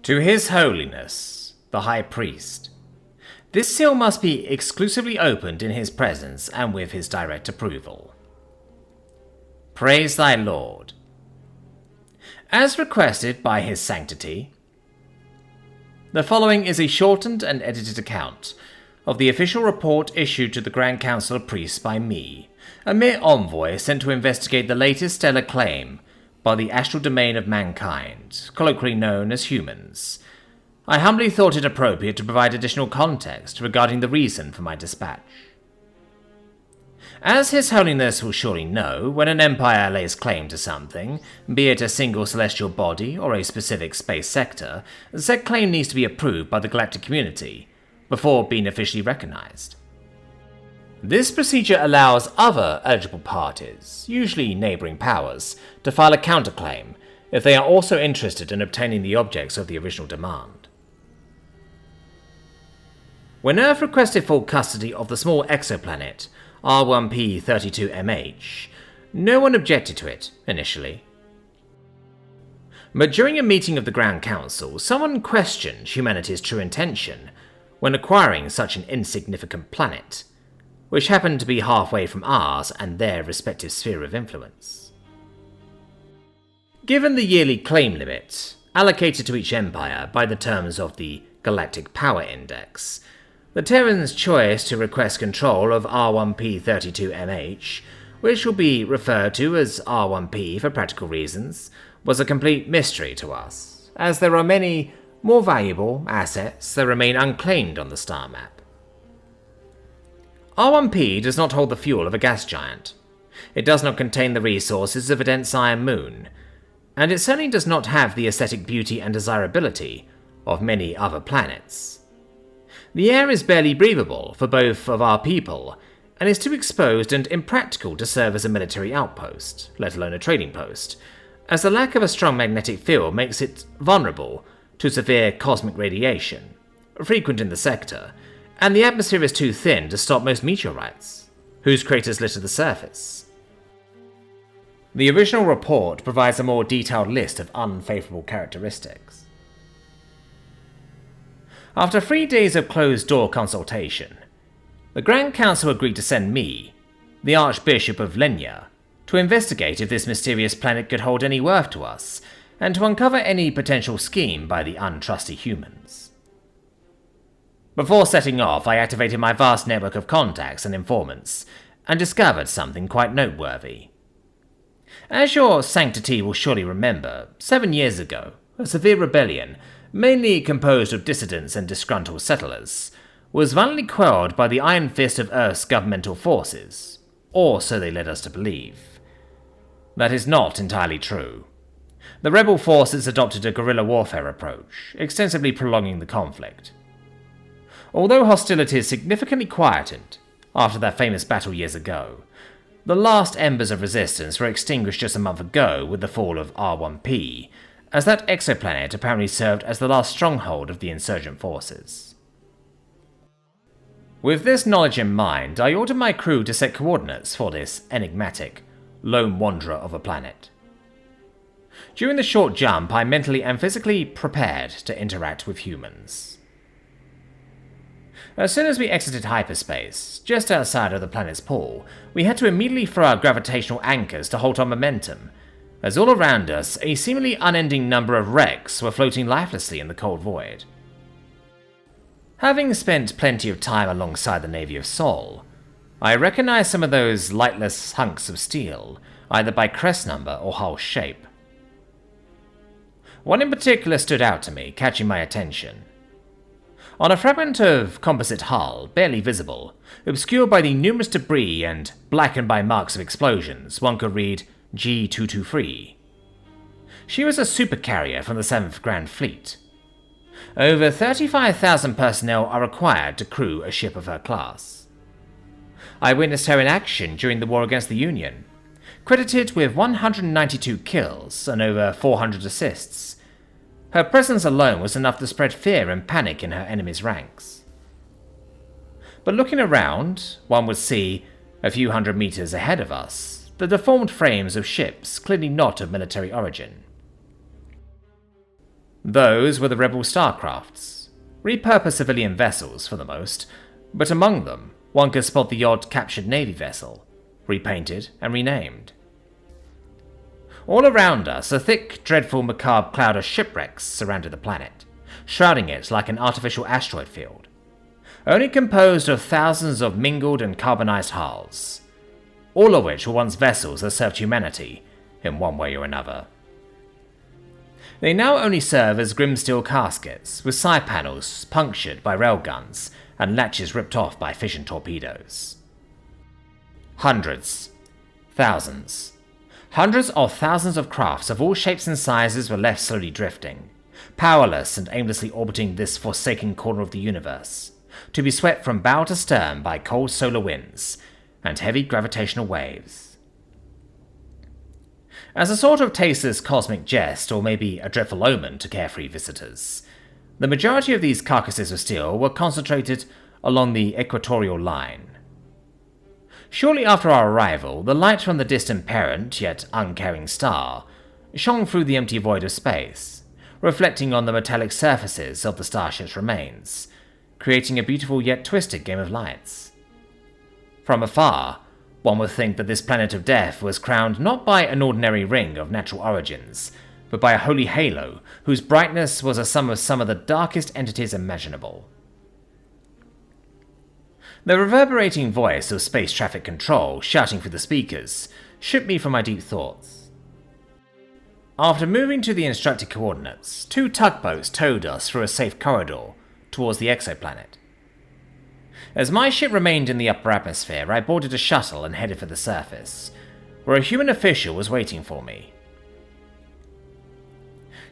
To His Holiness, the High Priest. This seal must be exclusively opened in his presence and with his direct approval. Praise thy Lord. As requested by His Sanctity, the following is a shortened and edited account of the official report issued to the Grand Council of Priests by me, a mere envoy sent to investigate the latest stellar claim by the astral domain of mankind, colloquially known as humans. I humbly thought it appropriate to provide additional context regarding the reason for my dispatch. As His Holiness will surely know, when an empire lays claim to something, be it a single celestial body or a specific space sector, said claim needs to be approved by the galactic community before being officially recognized. This procedure allows other eligible parties, usually neighboring powers, to file a counterclaim if they are also interested in obtaining the objects of the original demand. When Earth requested full custody of the small exoplanet R1P32MH, no one objected to it initially. But during a meeting of the Grand Council, someone questioned humanity's true intention when acquiring such an insignificant planet, which happened to be halfway from ours and their respective sphere of influence. Given the yearly claim limit allocated to each empire by the terms of the Galactic Power Index, the Terran's choice to request control of R1P32MH, which will be referred to as R1P for practical reasons, was a complete mystery to us, as there are many more valuable assets that remain unclaimed on the star map. R1P does not hold the fuel of a gas giant. It does not contain the resources of a dense iron moon, and it certainly does not have the aesthetic beauty and desirability of many other planets. The air is barely breathable for both of our people, and is too exposed and impractical to serve as a military outpost, let alone a trading post, as the lack of a strong magnetic field makes it vulnerable to severe cosmic radiation, frequent in the sector, and the atmosphere is too thin to stop most meteorites, whose craters litter the surface. The original report provides a more detailed list of unfavorable characteristics. After 3 days of closed-door consultation, the Grand Council agreed to send me, the Archbishop of Lenya, to investigate if this mysterious planet could hold any worth to us, and to uncover any potential scheme by the untrusty humans. Before setting off, I activated my vast network of contacts and informants, and discovered something quite noteworthy. As your sanctity will surely remember, 7 years ago, a severe rebellion, mainly composed of dissidents and disgruntled settlers, was violently quelled by the iron fist of Earth's governmental forces, or so they led us to believe. That is not entirely true. The rebel forces adopted a guerrilla warfare approach, extensively prolonging the conflict. Although hostilities significantly quietened after that famous battle years ago, the last embers of resistance were extinguished just a month ago with the fall of R1P, as that exoplanet apparently served as the last stronghold of the insurgent forces. With this knowledge in mind, I ordered my crew to set coordinates for this enigmatic, lone wanderer of a planet. During the short jump, I mentally and physically prepared to interact with humans. As soon as we exited hyperspace, just outside of the planet's pool, we had to immediately throw our gravitational anchors to halt our momentum, as all around us a seemingly unending number of wrecks were floating lifelessly in the cold void. Having spent plenty of time alongside the Navy of Sol, I recognized some of those lightless hunks of steel, either by crest number or hull shape. One in particular stood out to me, catching my attention. On a fragment of composite hull, barely visible, obscured by the numerous debris and blackened by marks of explosions, one could read G223. She was a supercarrier from the 7th Grand Fleet. Over 35,000 personnel are required to crew a ship of her class. I witnessed her in action during the war against the Union, credited with 192 kills and over 400 assists. Her presence alone was enough to spread fear and panic in her enemy's ranks. But looking around, one would see, a few hundred meters ahead of us, the deformed frames of ships clearly not of military origin. Those were the rebel starcrafts, repurposed civilian vessels for the most, but among them one could spot the odd captured Navy vessel, repainted and renamed. All around us, a thick, dreadful, macabre cloud of shipwrecks surrounded the planet, shrouding it like an artificial asteroid field, only composed of thousands of mingled and carbonized hulls, all of which were once vessels that served humanity in one way or another. They now only serve as grim steel caskets, with side panels punctured by railguns and latches ripped off by fission torpedoes. Hundreds of thousands of crafts of all shapes and sizes were left slowly drifting, powerless and aimlessly orbiting this forsaken corner of the universe, to be swept from bow to stern by cold solar winds and heavy gravitational waves. As a sort of tasteless cosmic jest, or maybe a dreadful omen to carefree visitors, the majority of these carcasses of steel were concentrated along the equatorial line. Shortly after our arrival, the light from the distant parent, yet uncaring star shone through the empty void of space, reflecting on the metallic surfaces of the starship's remains, creating a beautiful yet twisted game of lights. From afar, one would think that this planet of death was crowned not by an ordinary ring of natural origins, but by a holy halo whose brightness was a sum of some of the darkest entities imaginable. The reverberating voice of space traffic control shouting through the speakers shook me from my deep thoughts. After moving to the instructed coordinates, 2 tugboats towed us through a safe corridor towards the exoplanet. As my ship remained in the upper atmosphere, I boarded a shuttle and headed for the surface, where a human official was waiting for me.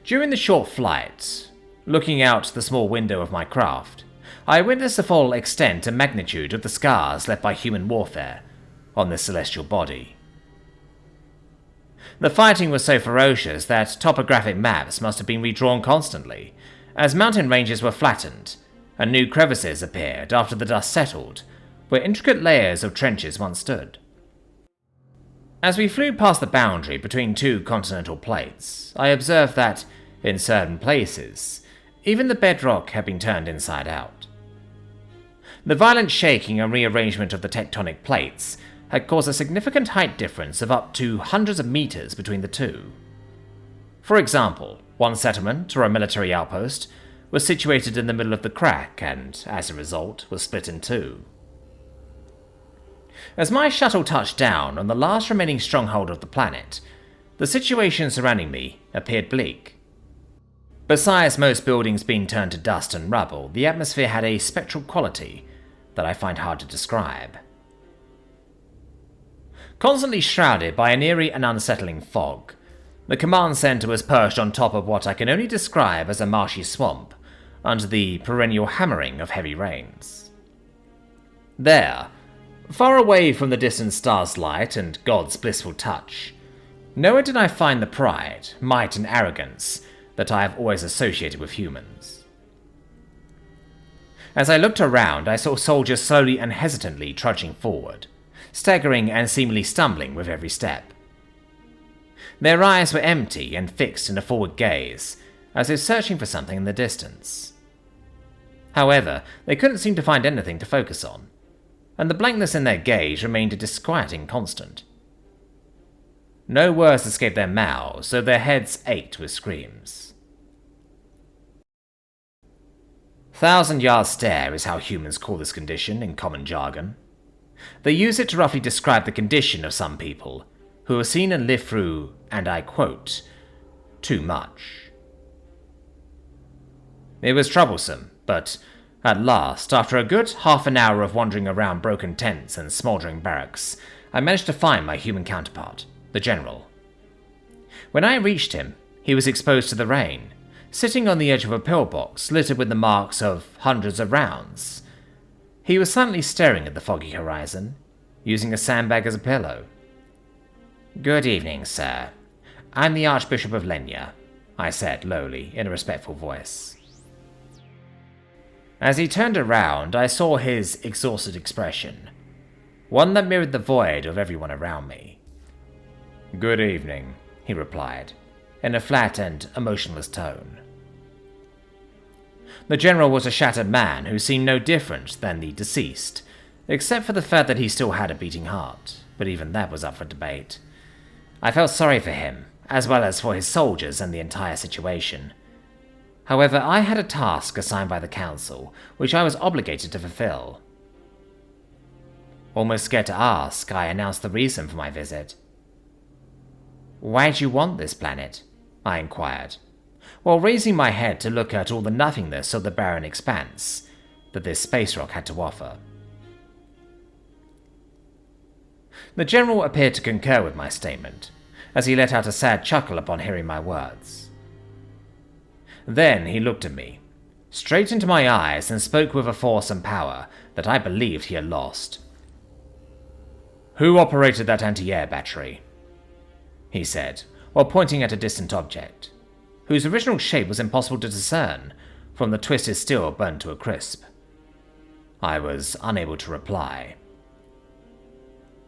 During the short flight, looking out the small window of my craft, I witnessed the full extent and magnitude of the scars left by human warfare on this celestial body. The fighting was so ferocious that topographic maps must have been redrawn constantly, as mountain ranges were flattened and new crevices appeared after the dust settled, where intricate layers of trenches once stood. As we flew past the boundary between 2 continental plates, I observed that, in certain places, even the bedrock had been turned inside out. The violent shaking and rearrangement of the tectonic plates had caused a significant height difference of up to hundreds of meters between the two. For example, one settlement, or a military outpost, was situated in the middle of the crack and, as a result, was split in 2. As my shuttle touched down on the last remaining stronghold of the planet, the situation surrounding me appeared bleak. Besides most buildings being turned to dust and rubble, the atmosphere had a spectral quality that I find hard to describe. Constantly shrouded by an eerie and unsettling fog, the command center was perched on top of what I can only describe as a marshy swamp, under the perennial hammering of heavy rains. There, far away from the distant star's light and God's blissful touch, nowhere did I find the pride, might, and arrogance that I have always associated with humans. As I looked around, I saw soldiers slowly and hesitantly trudging forward, staggering and seemingly stumbling with every step. Their eyes were empty and fixed in a forward gaze, as if searching for something in the distance. However, they couldn't seem to find anything to focus on, and the blankness in their gaze remained a disquieting constant. No words escaped their mouths, so their heads ached with screams. 1,000-yard stare is how humans call this condition in common jargon. They use it to roughly describe the condition of some people who have seen and lived through, and I quote, too much. It was troublesome, but at last, after a good half an hour of wandering around broken tents and smouldering barracks, I managed to find my human counterpart, the General. When I reached him, he was exposed to the rain, sitting on the edge of a pillbox littered with the marks of hundreds of rounds. He was silently staring at the foggy horizon, using a sandbag as a pillow. "Good evening, sir. I'm the Archbishop of Lenya," I said lowly, in a respectful voice. As he turned around, I saw his exhausted expression, one that mirrored the void of everyone around me. "Good evening," he replied, in a flat and emotionless tone. The general was a shattered man who seemed no different than the deceased, except for the fact that he still had a beating heart, but even that was up for debate. I felt sorry for him, as well as for his soldiers and the entire situation. However, I had a task assigned by the council, which I was obligated to fulfill. Almost scared to ask, I announced the reason for my visit. "Why do you want this planet?" I inquired, while raising my head to look at all the nothingness of the barren expanse that this space rock had to offer. The general appeared to concur with my statement, as he let out a sad chuckle upon hearing my words. Then he looked at me, straight into my eyes, and spoke with a force and power that I believed he had lost. "Who operated that anti-air battery?" he said, while pointing at a distant object, whose original shape was impossible to discern from the twisted steel burnt to a crisp. I was unable to reply.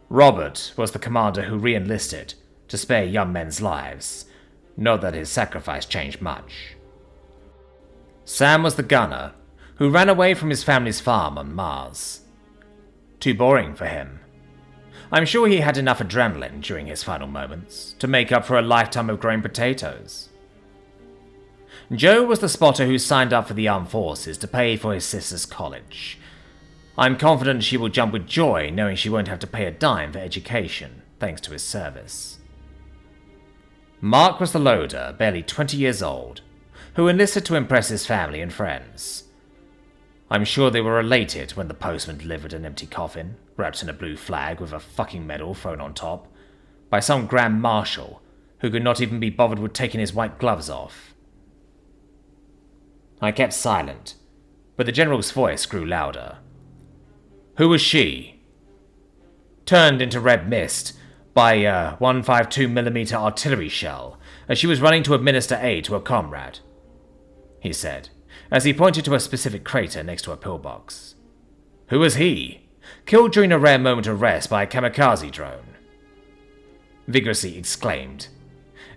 Robert was the commander who re-enlisted to spare young men's lives, not that his sacrifice changed much. Sam was the gunner who ran away from his family's farm on Mars. Too boring for him. I'm sure he had enough adrenaline during his final moments to make up for a lifetime of growing potatoes. Joe was the spotter who signed up for the armed forces to pay for his sister's college. I'm confident she will jump with joy knowing she won't have to pay a dime for education, thanks to his service. Mark was the loader, barely 20 years old, who enlisted to impress his family and friends. I'm sure they were elated when the postman delivered an empty coffin, wrapped in a blue flag with a fucking medal thrown on top, by some Grand Marshal who could not even be bothered with taking his white gloves off. I kept silent, but the general's voice grew louder. "Who was she?" "Turned into red mist by a 152mm artillery shell as she was running to administer aid to a comrade," he said, as he pointed to a specific crater next to a pillbox. "Who was he? Killed during a rare moment of rest by a kamikaze drone," vigorously exclaimed,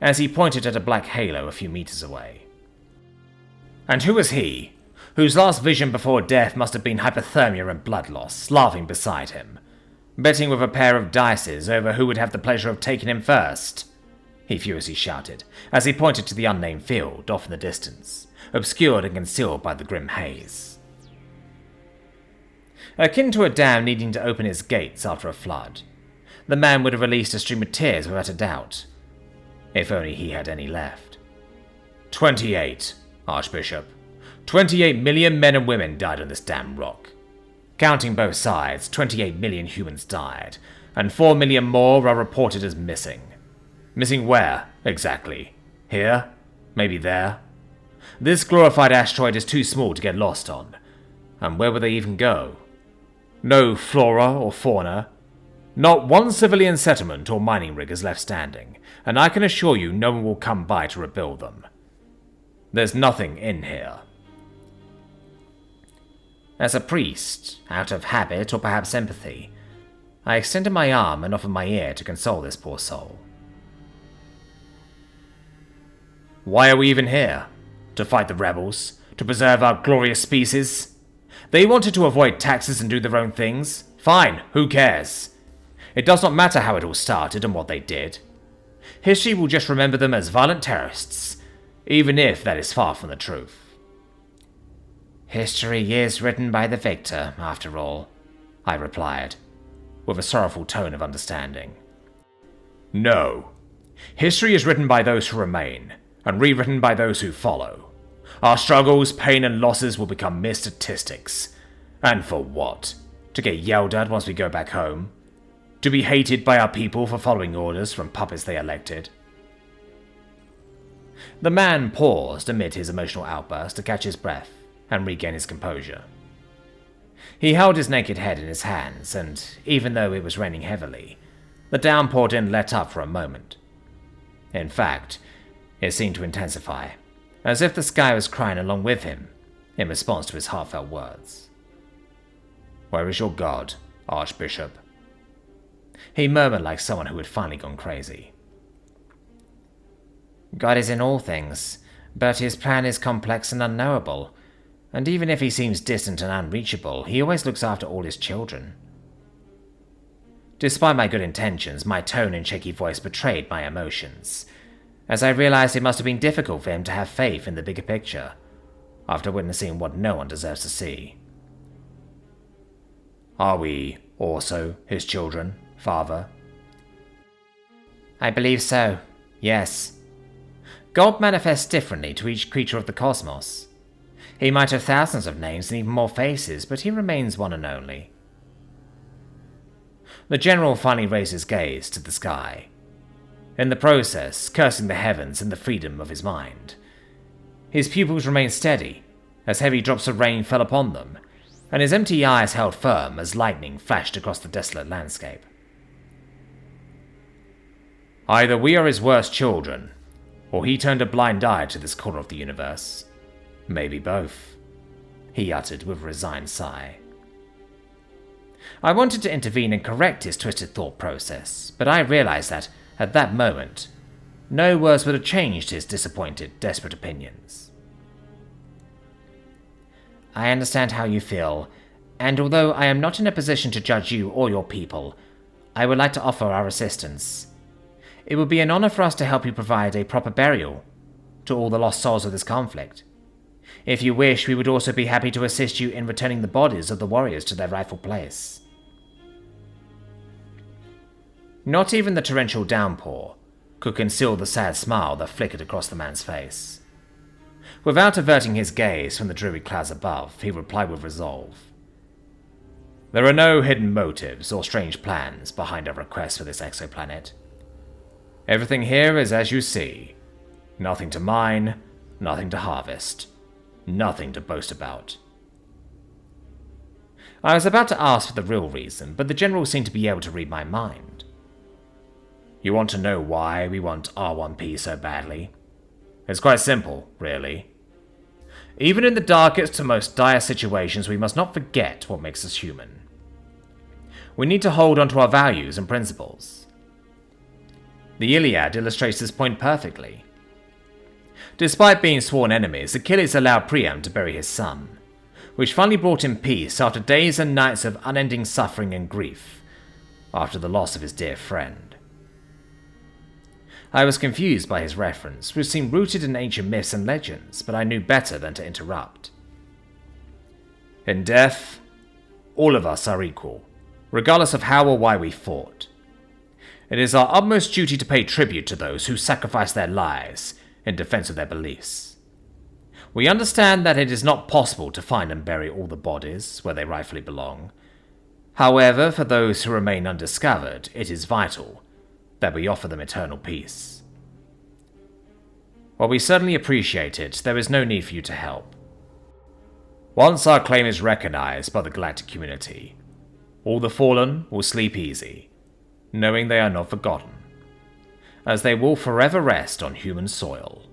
as he pointed at a black halo a few meters away. "And who was he, whose last vision before death must have been hypothermia and blood loss, laughing beside him, betting with a pair of dices over who would have the pleasure of taking him first?" he furiously shouted, as he pointed to the unnamed field off in the distance, obscured and concealed by the grim haze. Akin to a dam needing to open its gates after a flood, the man would have released a stream of tears without a doubt, if only he had any left. 28, Archbishop. 28 million men and women died on this damn rock. Counting both sides, 28 million humans died, and 4 million more are reported as missing. Missing where, exactly? Here? Maybe there? This glorified asteroid is too small to get lost on. And where would they even go? No flora or fauna. Not one civilian settlement or mining rig is left standing, and I can assure you no one will come by to rebuild them. There's nothing in here. As a priest, out of habit or perhaps empathy, I extended my arm and offered my ear to console this poor soul. Why are we even here? To fight the rebels? To preserve our glorious species? They wanted to avoid taxes and do their own things. Fine, who cares? It does not matter how it all started and what they did. History will just remember them as violent terrorists, even if that is far from the truth. History is written by the victor, after all, I replied, with a sorrowful tone of understanding. No. History is written by those who remain, and rewritten by those who follow. Our struggles, pain, and losses will become mere statistics. And for what? To get yelled at once we go back home? To be hated by our people for following orders from puppets they elected? The man paused amid his emotional outburst to catch his breath and regain his composure. He held his naked head in his hands, and even though it was raining heavily, the downpour didn't let up for a moment. In fact, it seemed to intensify, as if the sky was crying along with him in response to his heartfelt words. Where is your God, Archbishop? He murmured like someone who had finally gone crazy. God is in all things, but his plan is complex and unknowable, And even if he seems distant and unreachable, he always looks after all his children. Despite my good intentions, my tone and shaky voice betrayed my emotions, as I realized it must have been difficult for him to have faith in the bigger picture, after witnessing what no one deserves to see. Are we also his children, Father? I believe so, yes. God manifests differently to each creature of the cosmos. He might have thousands of names and even more faces, but he remains one and only. The general finally raised his gaze to the sky, in the process cursing the heavens and the freedom of his mind. His pupils remained steady as heavy drops of rain fell upon them, and his empty eyes held firm as lightning flashed across the desolate landscape. Either we are his worst children, or he turned a blind eye to this corner of the universe. Maybe both, he uttered with a resigned sigh. I wanted to intervene and correct his twisted thought process, but I realized that, at that moment, no words would have changed his disappointed, desperate opinions. I understand how you feel, and although I am not in a position to judge you or your people, I would like to offer our assistance. It would be an honor for us to help you provide a proper burial to all the lost souls of this conflict. If you wish, we would also be happy to assist you in returning the bodies of the warriors to their rightful place. Not even the torrential downpour could conceal the sad smile that flickered across the man's face. Without averting his gaze from the dreary clouds above, he replied with resolve. There are no hidden motives or strange plans behind our request for this exoplanet. Everything here is as you see. Nothing to mine, nothing to harvest, nothing to boast about. I was about to ask for the real reason, but the general seemed to be able to read my mind. You want to know why we want R1P so badly? It's quite simple, really. Even in the darkest and most dire situations, we must not forget what makes us human. We need to hold on to our values and principles. The Iliad illustrates this point perfectly. Despite being sworn enemies, Achilles allowed Priam to bury his son, which finally brought him peace after days and nights of unending suffering and grief, after the loss of his dear friend. I was confused by his reference, which seemed rooted in ancient myths and legends, but I knew better than to interrupt. In death, all of us are equal, regardless of how or why we fought. It is our utmost duty to pay tribute to those who sacrifice their lives in defense of their beliefs. We understand that it is not possible to find and bury all the bodies where they rightfully belong. However, for those who remain undiscovered, it is vital that we offer them eternal peace. While we certainly appreciate it, there is no need for you to help. Once our claim is recognized by the galactic community, all the fallen will sleep easy, knowing they are not forgotten, as they will forever rest on human soil.